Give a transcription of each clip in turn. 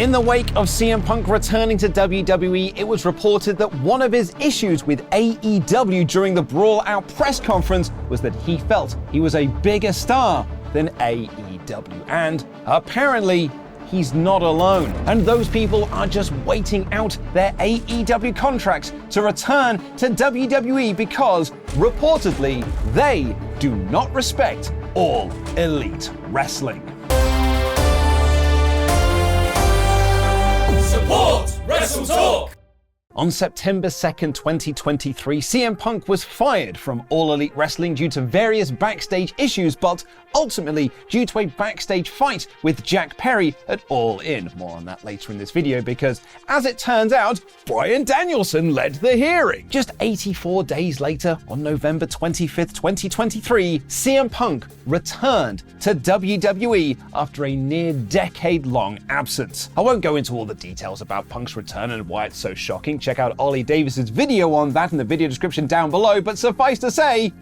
In the wake of CM Punk returning to WWE, it was reported that one of his issues with AEW during the Brawl Out press conference was that he felt he was a bigger star than AEW. And apparently, he's not alone. And those people are just waiting out their AEW contracts to return to WWE because, reportedly, they do not respect All Elite Wrestling. Support WrestleTalk! On September 2nd, 2023, CM Punk was fired from All Elite Wrestling due to various backstage issues, but ultimately due to a backstage fight with Jack Perry at All In. More on that later in this video because, as it turns out, Bryan Danielson led the hearing. Just 84 days later, on November 25th, 2023, CM Punk returned to WWE after a near decade-long absence. I won't go into all the details about Punk's return and why it's so shocking. Check out Ollie Davis's video on that in the video description down below, but suffice to say,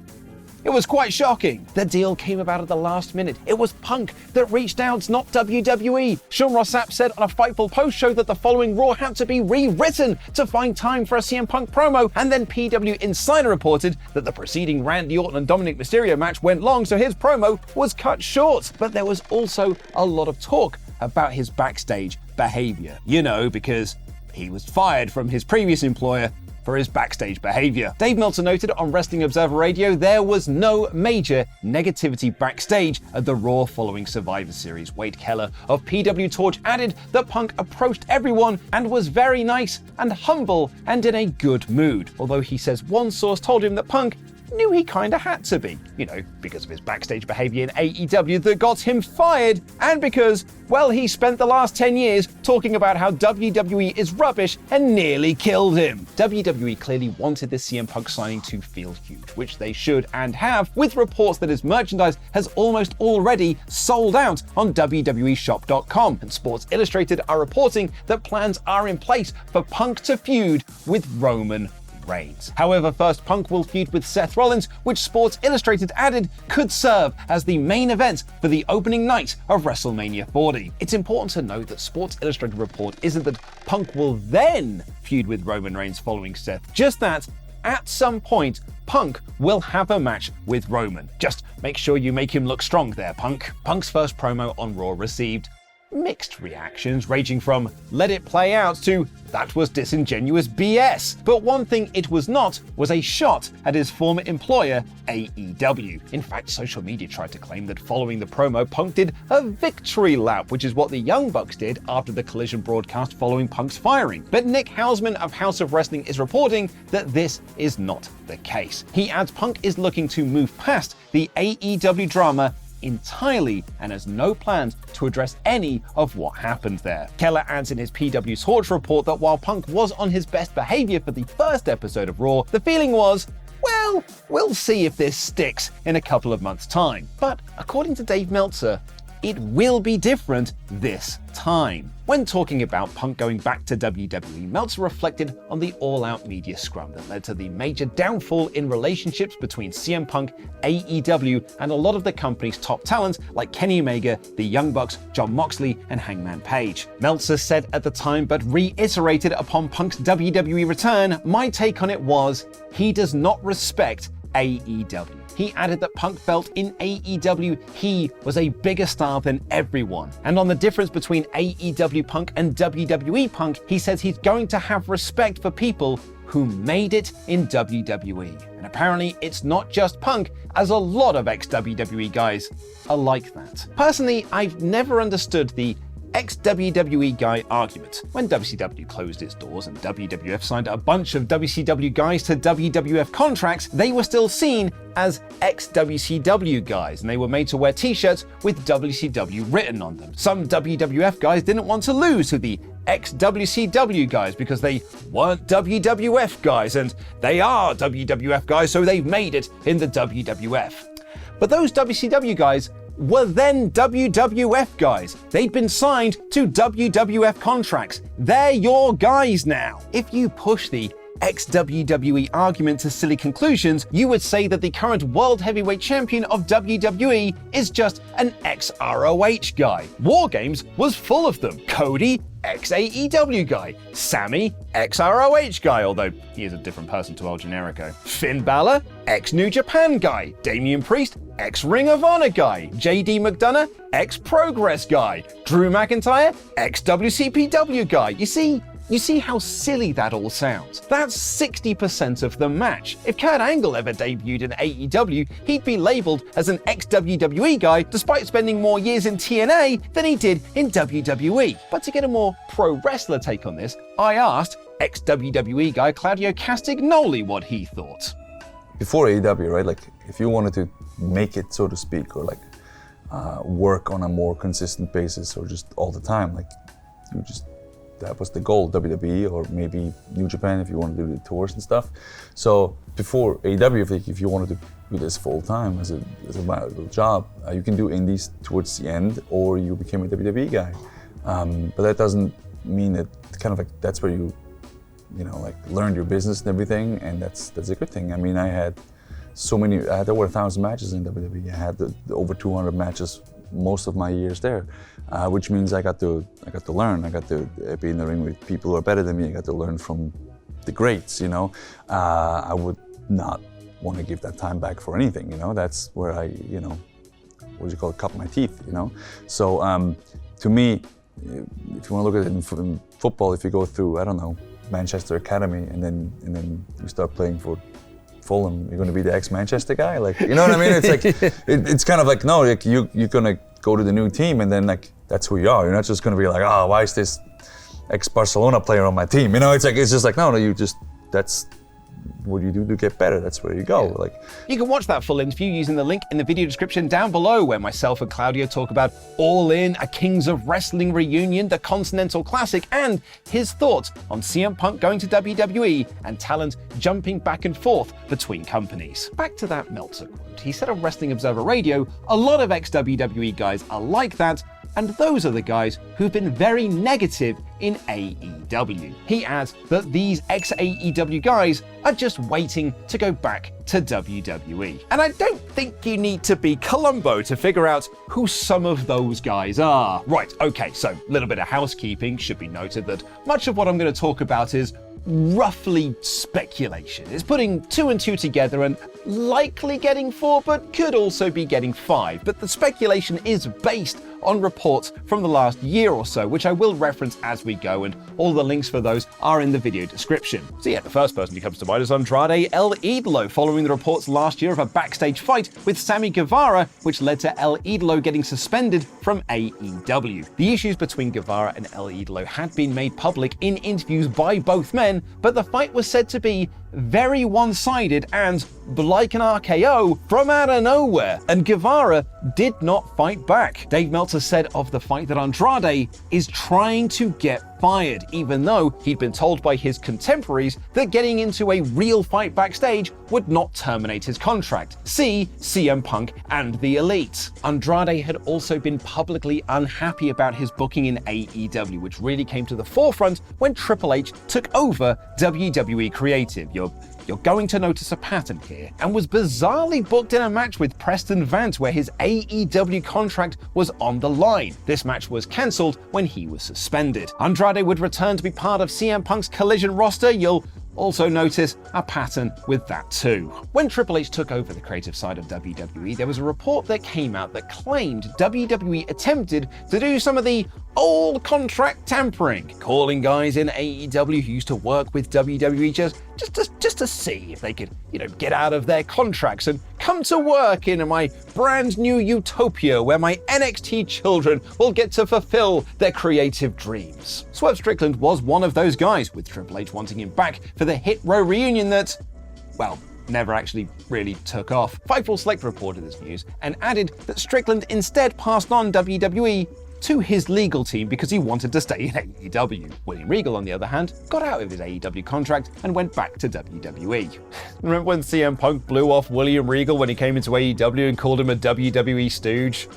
it was quite shocking. The deal came about at the last minute. It was Punk that reached out, not WWE. Sean Ross Sapp said on a Fightful post-show that the following Raw had to be rewritten to find time for a CM Punk promo, and then PW Insider reported that the preceding Randy Orton and Dominic Mysterio match went long, so his promo was cut short. But there was also a lot of talk about his backstage behavior. You know, because he was fired from his previous employer for his backstage behavior. Dave Meltzer noted on Wrestling Observer Radio there was no major negativity backstage at the Raw following Survivor Series. Wade Keller of PW Torch added that Punk approached everyone and was very nice and humble and in a good mood. Although he says one source told him that Punk knew he kinda had to be, you know, because of his backstage behavior in AEW that got him fired, and because, well, he spent the last 10 years talking about how WWE is rubbish and nearly killed him. WWE clearly wanted this CM Punk signing to feel huge, which they should and have, with reports that his merchandise has almost already sold out on WWEshop.com, and Sports Illustrated are reporting that plans are in place for Punk to feud with Roman Reigns. However, first Punk will feud with Seth Rollins, which Sports Illustrated added could serve as the main event for the opening night of WrestleMania 40. It's important to note that Sports Illustrated report isn't that Punk will then feud with Roman Reigns following Seth, just that at some point, Punk will have a match with Roman. Just make sure you make him look strong there, Punk. Punk's first promo on Raw received mixed reactions, ranging from "let it play out" to "that was disingenuous BS." But one thing it was not was a shot at his former employer, AEW. In fact, social media tried to claim that following the promo, Punk did a victory lap, which is what the Young Bucks did after the Collision broadcast following Punk's firing. But Nick Hausman of House of Wrestling is reporting that this is not the case. He adds Punk is looking to move past the AEW drama entirely and has no plans to address any of what happened there. Keller adds in his PW Torch report that while Punk was on his best behavior for the first episode of Raw, the feeling was, well, we'll see if this sticks in a couple of months' time. But according to Dave Meltzer, it will be different this time. When talking about Punk going back to WWE, Meltzer reflected on the all-out media scrum that led to the major downfall in relationships between CM Punk, AEW, and a lot of the company's top talent like Kenny Omega, the Young Bucks, Jon Moxley, and Hangman Page. Meltzer said at the time, but reiterated upon Punk's WWE return, "My take on it was, he does not respect AEW. He added that Punk felt in AEW he was a bigger star than everyone. And on the difference between AEW Punk and WWE Punk, he says he's going to have respect for people who made it in WWE. And apparently it's not just Punk, as a lot of ex-WWE guys are like that. Personally, I've never understood the ex-WWE guy argument. When WCW closed its doors and WWF signed a bunch of WCW guys to WWF contracts, they were still seen as ex-WCW guys, and they were made to wear t-shirts with WCW written on them. Some WWF guys didn't want to lose to the ex-WCW guys because they weren't WWF guys, and they are WWF guys, so they've made it in the WWF. But those WCW guys were then WWF guys. They'd been signed to WWF contracts. They're your guys now. If you push the ex-WWE argument to silly conclusions, you would say that the current World Heavyweight Champion of WWE is just an ex-ROH guy. War Games was full of them. Cody, ex-AEW guy. Sammy, ex-ROH guy, although he is a different person to El Generico. Finn Balor, ex-New Japan guy. Damian Priest, ex-Ring of Honor guy. JD McDonough, ex-Progress guy. Drew McIntyre, ex-WCPW guy. You see how silly that all sounds? That's 60% of the match. If Kurt Angle ever debuted in AEW, he'd be labeled as an ex-WWE guy despite spending more years in TNA than he did in WWE. But to get a more pro-wrestler take on this, I asked ex-WWE guy Claudio Castagnoli what he thought. Before AEW, right, like if you wanted to make it, so to speak, or like work on a more consistent basis or just all the time, like that was the goal, WWE or maybe New Japan if you want to do the tours and stuff. So before AEW, if you wanted to do this full time as a viable job, you can do indies towards the end, or you became a WWE guy. But that doesn't mean that kind of like that's where you like learned your business and everything, and that's a good thing. I mean, I had over 1,000 matches in WWE. I had over 200 matches most of my years there, which means I got to learn. I got to be in the ring with people who are better than me. I got to learn from the greats. I would not want to give that time back for anything. That's where I cut my teeth. So to me, if you want to look at it in football, if you go through, I don't know, Manchester Academy and then you start playing for Fulham, you're going to be the ex-Manchester guy, like, you know what I mean? It's like it's kind of like, no, like you're going to go to the new team and then like that's who you are. You're not just going to be like, oh, why is this ex-Barcelona player on my team? It's just like no, that's what you do to get better. That's where you go. Yeah. Like, you can watch that full interview using the link in the video description down below, where myself and Claudio talk about All In, a Kings of Wrestling reunion, the Continental Classic, and his thoughts on CM Punk going to WWE and talent jumping back and forth between companies. Back to that Meltzer quote. He said on Wrestling Observer Radio, a lot of ex-WWE guys are like that, and those are the guys who've been very negative in AEW. He adds that these ex-AEW guys are just waiting to go back to WWE. And I don't think you need to be Columbo to figure out who some of those guys are. Right, okay, so a little bit of housekeeping. Should be noted that much of what I'm going to talk about is roughly speculation. It's putting 2 and 2 together and likely getting 4, but could also be getting 5. But the speculation is based on reports from the last year or so, which I will reference as we go, and all the links for those are in the video description. So yeah, the first person who comes to mind is Andrade El Idolo, following the reports last year of a backstage fight with Sammy Guevara, which led to El Idolo getting suspended from AEW. The issues between Guevara and El Idolo had been made public in interviews by both men, but the fight was said to be very one-sided and like an RKO from out of nowhere, and Guevara did not fight back. Dave Meltzer said of the fight that Andrade is trying to get fired, even though he'd been told by his contemporaries that getting into a real fight backstage would not terminate his contract. See CM Punk and the Elite. Andrade had also been publicly unhappy about his booking in AEW, which really came to the forefront when Triple H took over WWE Creative. You're going to notice a pattern here, and was bizarrely booked in a match with Preston Vance where his AEW contract was on the line. This match was cancelled when he was suspended. Andrade would return to be part of CM Punk's Collision roster. You'll also notice a pattern with that too. When Triple H took over the creative side of WWE, there was a report that came out that claimed WWE attempted to do some of the old contract tampering, calling guys in AEW who used to work with WWE just to see if they could, get out of their contracts and come to work in my brand new utopia where my NXT children will get to fulfill their creative dreams. Swerve Strickland was one of those guys, with Triple H wanting him back for the Hit Row reunion that, well, never actually really took off. Fightful Select reported this news and added that Strickland instead passed on WWE to his legal team because he wanted to stay in AEW. William Regal, on the other hand, got out of his AEW contract and went back to WWE. Remember when CM Punk blew off William Regal when he came into AEW and called him a WWE stooge?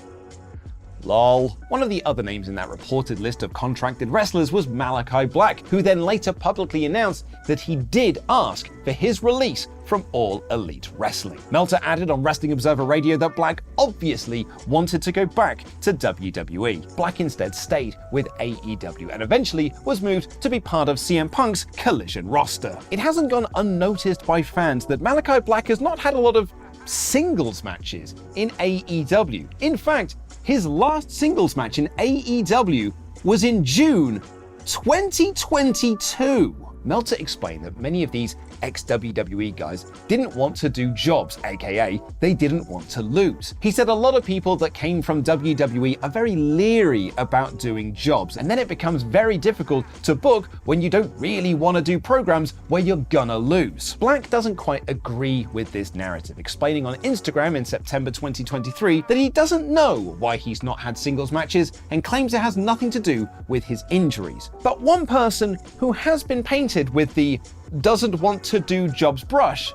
Lol. One of the other names in that reported list of contracted wrestlers was Malachi Black, who then later publicly announced that he did ask for his release from All Elite Wrestling. Meltzer added on Wrestling Observer Radio that Black obviously wanted to go back to WWE. Black instead stayed with AEW and eventually was moved to be part of CM Punk's Collision roster. It hasn't gone unnoticed by fans that Malachi Black has not had a lot of singles matches in AEW. In fact, his last singles match in AEW was in June 2022. Meltzer explained that many of these ex-WWE guys didn't want to do jobs, aka they didn't want to lose. He said a lot of people that came from WWE are very leery about doing jobs, and then it becomes very difficult to book when you don't really want to do programs where you're gonna lose. Black doesn't quite agree with this narrative, explaining on Instagram in September 2023 that he doesn't know why he's not had singles matches and claims it has nothing to do with his injuries. But one person who has been painted with the doesn't want to do jobs brush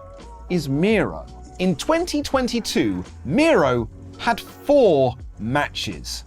is Miro. In 2022, Miro had 4 matches.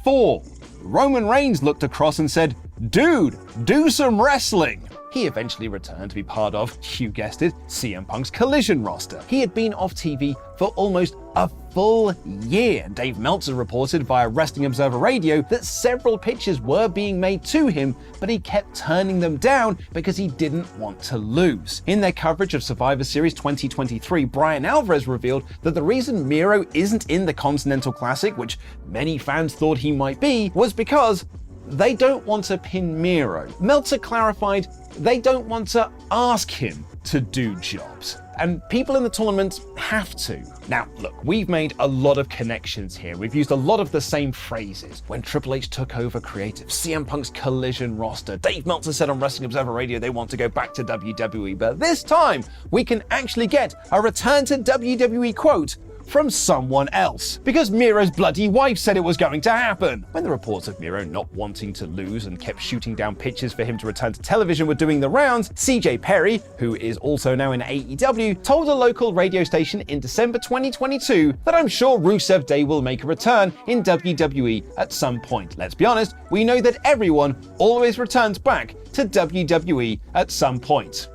4. Roman Reigns looked across and said, "Dude, do some wrestling." He eventually returned to be part of, you guessed it, CM Punk's Collision roster. He had been off TV for almost a full year. Dave Meltzer reported via Wrestling Observer Radio that several pitches were being made to him, but he kept turning them down because he didn't want to lose. In their coverage of Survivor Series 2023, Brian Alvarez revealed that the reason Miro isn't in the Continental Classic, which many fans thought he might be, was because they don't want to pin Miro. Meltzer clarified they don't want to ask him to do jobs, and people in the tournament have to. Now, look, we've made a lot of connections here. We've used a lot of the same phrases. When Triple H took over creative, CM Punk's Collision roster, Dave Meltzer said on Wrestling Observer Radio they want to go back to WWE, but this time we can actually get a return to WWE quote from someone else, because Miro's bloody wife said it was going to happen. When the reports of Miro not wanting to lose and kept shooting down pitches for him to return to television were doing the rounds, CJ Perry, who is also now in AEW, told a local radio station in December 2022 that I'm sure Rusev Day will make a return in WWE at some point. Let's be honest, we know that everyone always returns back to WWE at some point.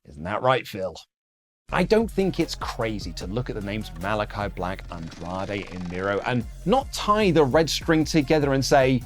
Isn't that right, Phil? I don't think it's crazy to look at the names Malachi Black, Andrade, and Miro and not tie the red string together and say,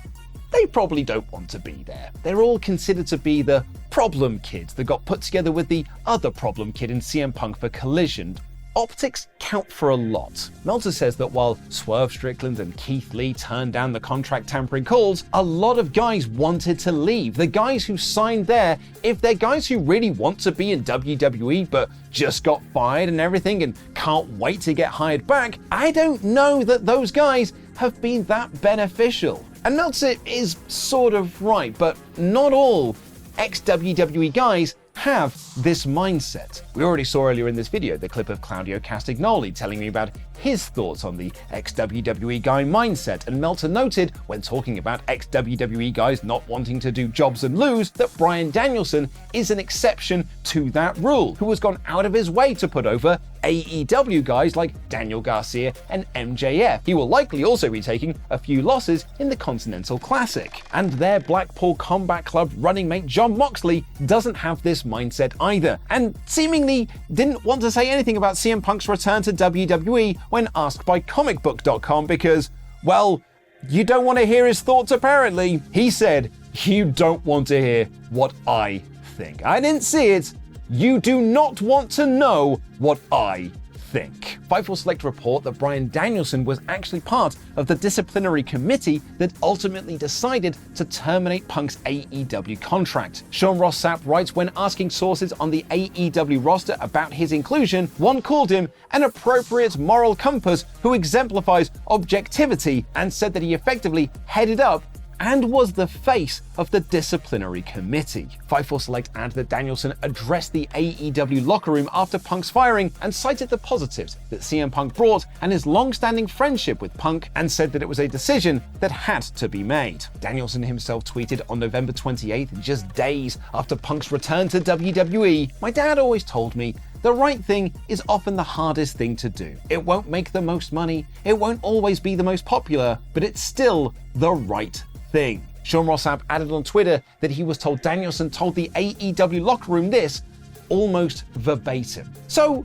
they probably don't want to be there. They're all considered to be the problem kids that got put together with the other problem kid in CM Punk for Collision. Optics count for a lot. Meltzer says that while Swerve Strickland and Keith Lee turned down the contract tampering calls, a lot of guys wanted to leave. The guys who signed there, if they're guys who really want to be in WWE but just got fired and everything and can't wait to get hired back, I don't know that those guys have been that beneficial. And Meltzer is sort of right, but not all ex-WWE guys have this mindset. We already saw earlier in this video the clip of Claudio Castagnoli telling me about his thoughts on the ex-WWE guy mindset, and Meltzer noted, when talking about ex-WWE guys not wanting to do jobs and lose, that Bryan Danielson is an exception to that rule, who has gone out of his way to put over AEW guys like Daniel Garcia and MJF. He will likely also be taking a few losses in the Continental Classic. And their Blackpool Combat Club running mate Jon Moxley doesn't have this mindset either, and seemingly didn't want to say anything about CM Punk's return to WWE when asked by comicbook.com because, well, you don't want to hear his thoughts apparently. He said, "You don't want to hear what I think. I didn't see it. You do not want to know what I think." Fightful Select report that Bryan Danielson was actually part of the disciplinary committee that ultimately decided to terminate Punk's AEW contract. Sean Ross Sapp writes, when asking sources on the AEW roster about his inclusion, one called him an appropriate moral compass who exemplifies objectivity and said that he effectively headed up and was the face of the disciplinary committee. Fightful Select added that Danielson addressed the AEW locker room after Punk's firing and cited the positives that CM Punk brought and his long-standing friendship with Punk, and said that it was a decision that had to be made. Danielson himself tweeted on November 28th, just days after Punk's return to WWE, "My dad always told me The right thing is often the hardest thing to do. It won't make the most money, it won't always be the most popular, but it's still the right thing. Sean Ross Sapp added on Twitter that he was told Danielson told the AEW locker room this almost verbatim. So,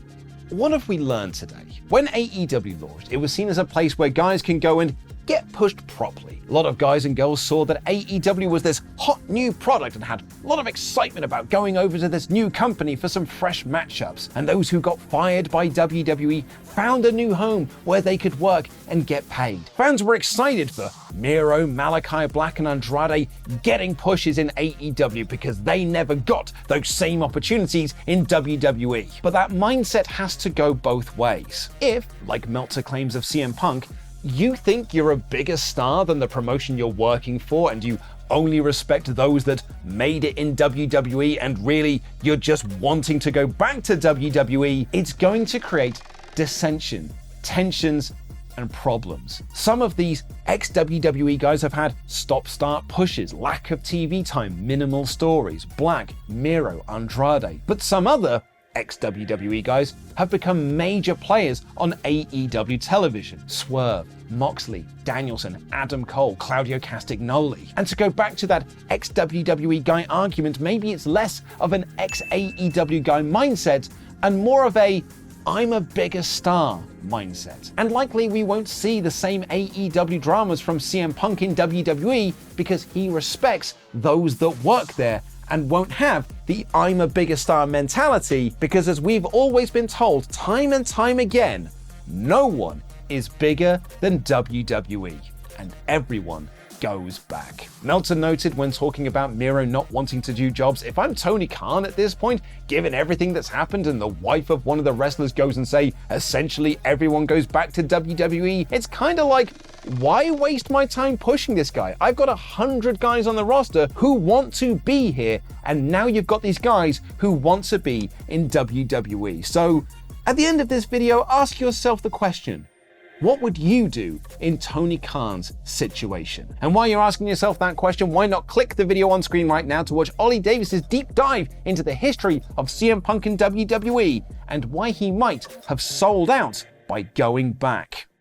what have we learned today? When AEW launched, it was seen as a place where guys can go and get pushed properly. A lot of guys and girls saw that AEW was this hot new product and had a lot of excitement about going over to this new company for some fresh matchups. And those who got fired by WWE found a new home where they could work and get paid. Fans were excited for Miro, Malachi Black, and Andrade getting pushes in AEW because they never got those same opportunities in WWE. But that mindset has to go both ways. If, like Meltzer claims of CM Punk, you think you're a bigger star than the promotion you're working for and you only respect those that made it in WWE and really you're just wanting to go back to WWE, it's going to create dissension, tensions, and problems. Some of these ex-WWE guys have had stop-start pushes, lack of TV time, minimal stories, Black, Miro, Andrade. But some other ex-WWE guys have become major players on AEW television. Swerve, Moxley, Danielson, Adam Cole, Claudio Castagnoli. And to go back to that ex-WWE guy argument, maybe it's less of an ex-AEW guy mindset and more of a I'm a bigger star mindset. And likely we won't see the same AEW dramas from CM Punk in WWE because he respects those that work there and won't have the I'm a bigger star mentality because, as we've always been told time and time again, no one is bigger than WWE, and everyone goes back. Meltzer noted when talking about Miro not wanting to do jobs, if I'm Tony Khan at this point, given everything that's happened and the wife of one of the wrestlers goes and say, essentially everyone goes back to WWE, it's kind of like, why waste my time pushing this guy? I've got 100 guys on the roster who want to be here, and now you've got these guys who want to be in WWE. So, at the end of this video, ask yourself the question, what would you do in Tony Khan's situation? And while you're asking yourself that question, why not click the video on screen right now to watch Ollie Davis's deep dive into the history of CM Punk in WWE and why he might have sold out by going back.